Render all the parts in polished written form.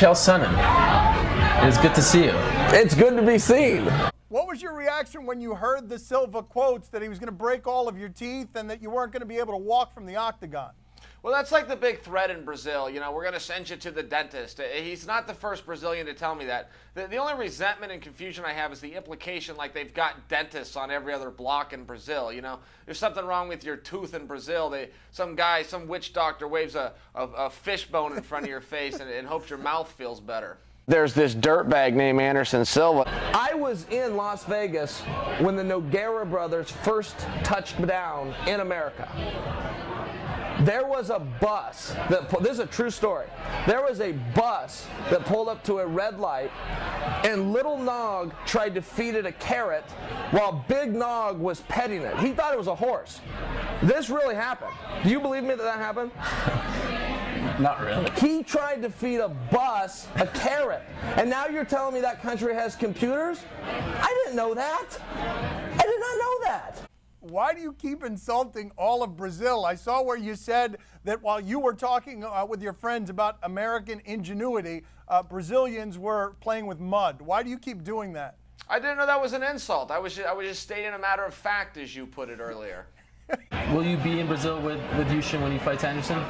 Chael Sonnen, it is good to see you. It's good to be seen. What was your reaction when you heard the Silva quotes that he was going to break all of your teeth and that you weren't going to be able to walk from the octagon? Well, that's like the big threat in Brazil. You know, we're going to send you to the dentist. He's not the first Brazilian to tell me that. The only resentment and confusion I have is the implication like they've got dentists on every other block in Brazil. You know, there's something wrong with your tooth in Brazil. Some guy, some witch doctor waves a fish bone in front of your face and hopes your mouth feels better. There's this dirtbag named Anderson Silva. I was in Las Vegas when the Nogueira brothers first touched down in America. There was a bus this is a true story. There was a bus that pulled up to a red light, and Little Nog tried to feed it a carrot while Big Nog was petting it. He thought it was a horse. This really happened. Do you believe me that that happened? Not really. He tried to feed a bus a carrot, and now you're telling me that country has computers? I didn't know that. I did not know that. Why do you keep insulting all of Brazil? I saw where you said that while you were talking with your friends about American ingenuity, Brazilians were playing with mud. Why do you keep doing that? I didn't know that was an insult. I was just stating a matter of fact, as you put it earlier. Will you be in Brazil with Yushin when he fights Anderson?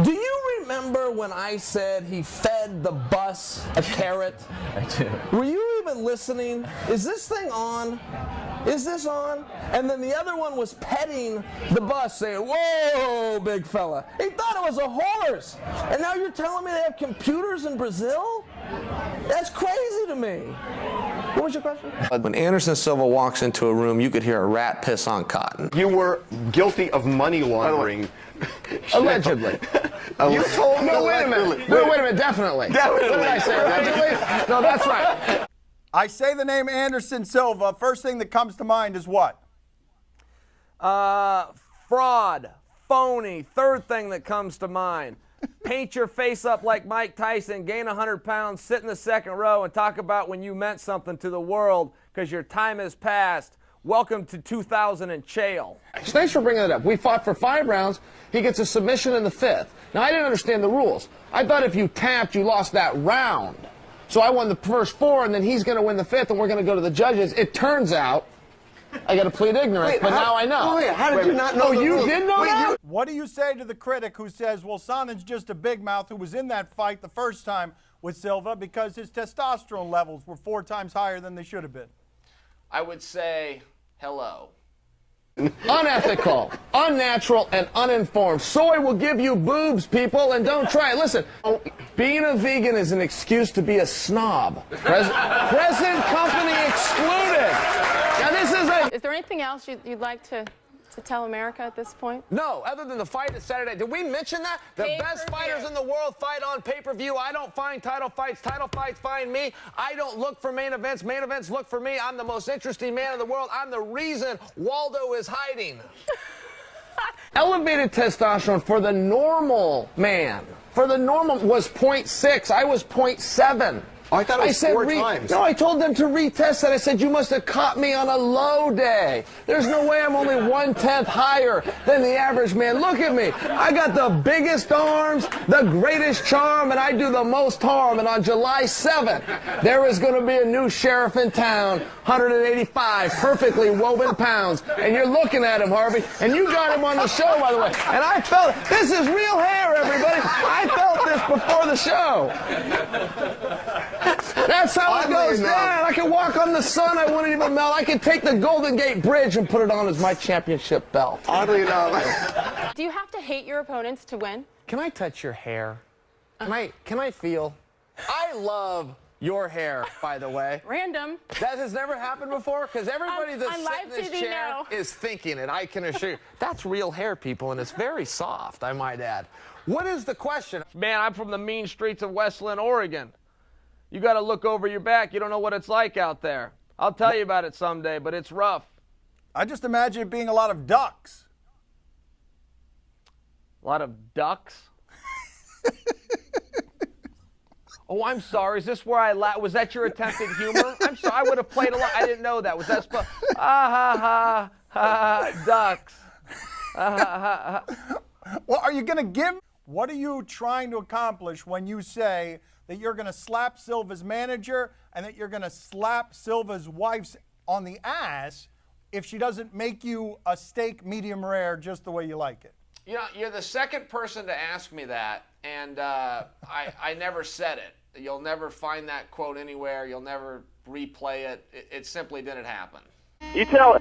Do you remember when I said he fed the bus a carrot? I do. Were you even listening? Is this thing on? Is this on? And then the other one was petting the bus, saying, "Whoa, big fella." He thought it was a horse. And now you're telling me they have computers in Brazil? That's crazy to me. What was your question? When Anderson Silva walks into a room, you could hear a rat piss on cotton. You were guilty of money laundering. Allegedly. You told me. No, wait a minute. No, wait a minute. Definitely. Definitely. What did I say? Allegedly? No, that's right. I say the name Anderson Silva. First thing that comes to mind is what? Fraud. Phony. Third thing that comes to mind. Paint your face up like Mike Tyson, gain 100 pounds, sit in the second row, and talk about when you meant something to the world because your time has passed. Welcome to 2000 and Chael. Thanks for bringing it up. We fought for 5 rounds. He gets a submission in the 5th. Now, I didn't understand the rules. I thought if you tapped, you lost that round. So I won the first 4, and then he's going to win the 5th, and we're going to go to the judges. It turns out I got to plead ignorance, but now I know. Oh, yeah. How did you not know the you rules? did know that? What do you say to the critic who says, well, Sonnen's just a big mouth who was in that fight the first time with Silva because his testosterone levels were 4 times higher than they should have been? I would say hello. Unethical, unnatural, and uninformed. Soy will give you boobs, people, and don't try it. Listen, being a vegan is an excuse to be a snob. Present company excluded. Now, this is a... Is there anything else you'd like to tell America at this point? No, other than the fight at Saturday. Did we mention that? The best fighters in the world fight on pay-per-view. I don't find title fights. Title fights find me. I don't look for main events. Main events look for me. I'm the most interesting man in the world. I'm the reason Waldo is hiding. Elevated testosterone for the normal man, for the normal, was 0.6. I was 0.7. Oh, I thought it was 4 times. No, I told them to retest that. I said, you must have caught me on a low day. There's no way I'm only 1/10 higher than the average man. Look at me. I got the biggest arms, the greatest charm, and I do the most harm. And on July 7th, there is going to be a new sheriff in town, 185 perfectly woven pounds. And you're looking at him, Harvey, and you got him on the show, by the way. And I felt, this is real hair, everybody. I felt this before the show. That's how it goes down. I can walk on the sun. I wouldn't even melt. I could take the Golden Gate Bridge and put it on as my championship belt. Oddly enough. Do you have to hate your opponents to win? Can I touch your hair? Can I feel? I love your hair, by the way. Random. That has never happened before, because everybody that's on sitting in live this TV chair now. is thinking it, I can assure you. That's real hair, people, and it's very soft, I might add. What is the question? Man, I'm from the mean streets of Westland, Oregon. You got to look over your back. You don't know what it's like out there. I'll tell you about it someday, but it's rough. I just imagine it being a lot of ducks. A lot of ducks? Oh, I'm sorry. Is this where I was that your attempt at humor? I'm sorry. I would have played a lot. I didn't know that. Was that supposed? Ha, ha, ha, ducks. Well, are you going to give What are you trying to accomplish when you say that you're going to slap Silva's manager and that you're going to slap Silva's wife on the ass if she doesn't make you a steak medium rare just the way you like it? You know, you're the second person to ask me that, and I never said it. You'll never find that quote anywhere. You'll never replay it. It simply didn't happen. You tell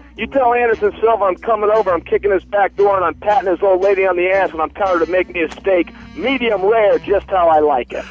Anderson Silva I'm coming over, I'm kicking his back door, and I'm patting his old lady on the ass, and I'm telling her to make me a steak, medium rare, just how I like it.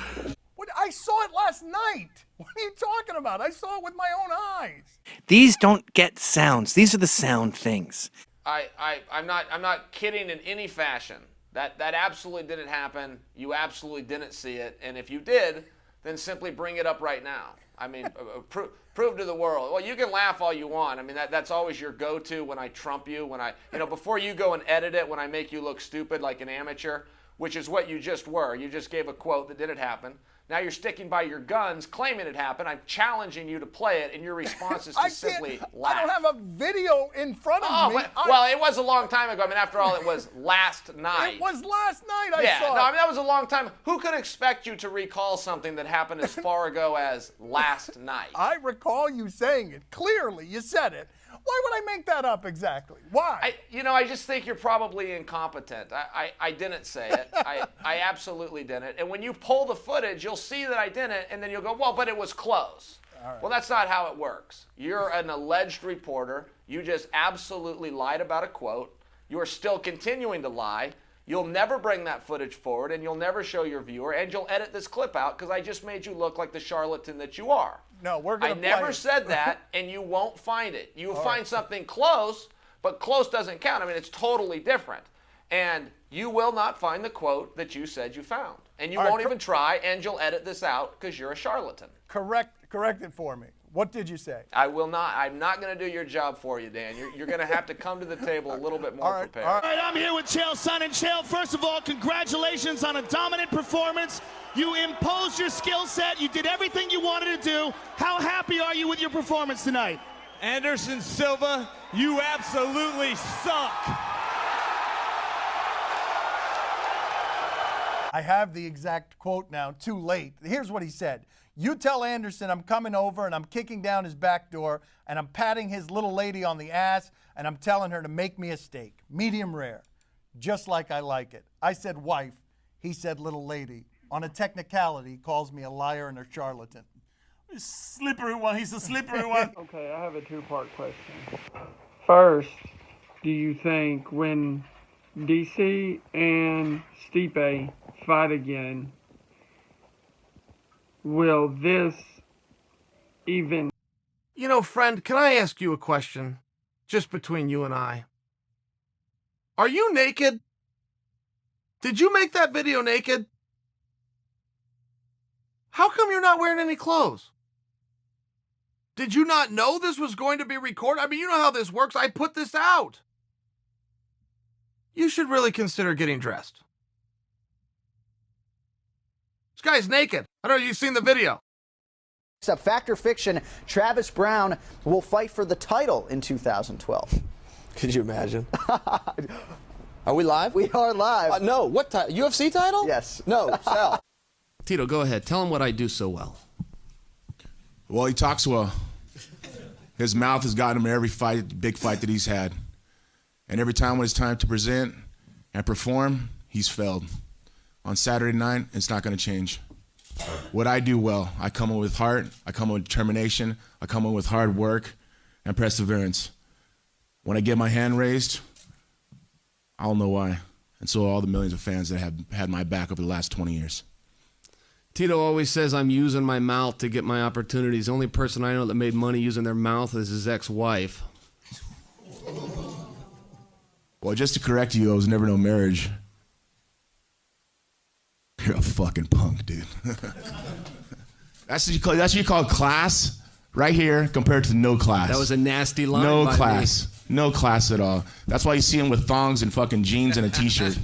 What? I saw it last night. What are you talking about? I saw it with my own eyes. These don't get sounds. These are the sound things. I'm not kidding in any fashion. That absolutely didn't happen. You absolutely didn't see it. And if you did, then simply bring it up right now. I mean, prove to the world. Well, you can laugh all you want. I mean, that's always your go-to when I trump you. When before you go and edit it, when I make you look stupid like an amateur, which is what you just were. You just gave a quote that didn't happen. Now you're sticking by your guns, claiming it happened. I'm challenging you to play it, and your response is to simply laugh. I don't have a video in front of me. Well, it was a long time ago. I mean, after all, it was last night. It was last night I saw it. I mean, that was a long time. Who could expect you to recall something that happened as far ago as last night? I recall you saying it. Clearly, you said it. Why would I make that up exactly? Why? I just think you're probably incompetent. I didn't say it. I absolutely didn't. And when you pull the footage, you'll see that I didn't, and then you'll go, well, but it was close. All right. Well, that's not how it works. You're an alleged reporter. You just absolutely lied about a quote. You are still continuing to lie. You'll never bring that footage forward, and you'll never show your viewer, and you'll edit this clip out because I just made you look like the charlatan that you are. No, we're going to I never said that, and you won't find it. You'll find something close, but close doesn't count. I mean, it's totally different. And you will not find the quote that you said you found. And you won't even try, and you'll edit this out because you're a charlatan. Correct it for me. What did you say? I will not. I'm not going to do your job for you, Dan. You're going to have to come to the table a little bit more prepared. All right, I'm here with Chael Sonnen. Chael, first of all, congratulations on a dominant performance. You imposed your skill set. You did everything you wanted to do. How happy are you with your performance tonight? Anderson Silva, you absolutely suck. I have the exact quote now, too late. Here's what he said. You tell Anderson I'm coming over and I'm kicking down his back door and I'm patting his little lady on the ass and I'm telling her to make me a steak, medium rare, just like I like it. I said wife, he said little lady. On a technicality, he calls me a liar and a charlatan. Slippery one, he's a slippery one. Okay, I have a two-part question. First, do you think when DC and Stipe fight again, will this even... You know, friend, can I ask you a question? Just between you and I. Are you naked? Did you make that video naked? How come you're not wearing any clothes? Did you not know this was going to be recorded? I mean, you know how this works. I put this out. You should really consider getting dressed. This guy's naked. I don't know if you've seen the video. Except Fact or Fiction, Travis Brown will fight for the title in 2012. Could you imagine? Are we live? We are live. No, what title? UFC title? Yes. No, Sal. Tito, go ahead. Tell him what I do so well. Well, he talks well. His mouth has gotten him in every fight, big fight that he's had. And every time when it's time to present and perform, he's failed. On Saturday night, it's not going to change. What I do well, I come in with heart, I come in with determination, I come in with hard work and perseverance. When I get my hand raised, I don't know why. And so are all the millions of fans that have had my back over the last 20 years. Tito always says I'm using my mouth to get my opportunities. The only person I know that made money using their mouth is his ex-wife. Well, just to correct you, I was never no marriage. You're a fucking punk, dude. That's what you call class right here compared to no class. That was a nasty line. No class. No class at all. That's why you see him with thongs and fucking jeans and a t-shirt.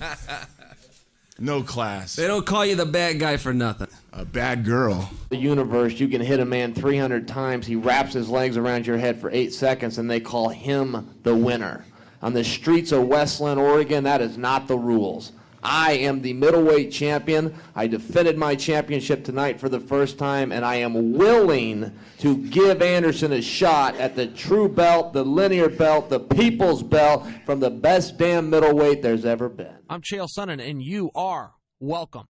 No class. They don't call you the bad guy for nothing. A bad girl. The universe, you can hit a man 300 times. He wraps his legs around your head for 8 seconds, and they call him the winner. On the streets of Westland, Oregon, that is not the rules. I am the middleweight champion. I defended my championship tonight for the first time, and I am willing to give Anderson a shot at the true belt, the linear belt, the people's belt from the best damn middleweight there's ever been. I'm Chael Sonnen, and you are welcome.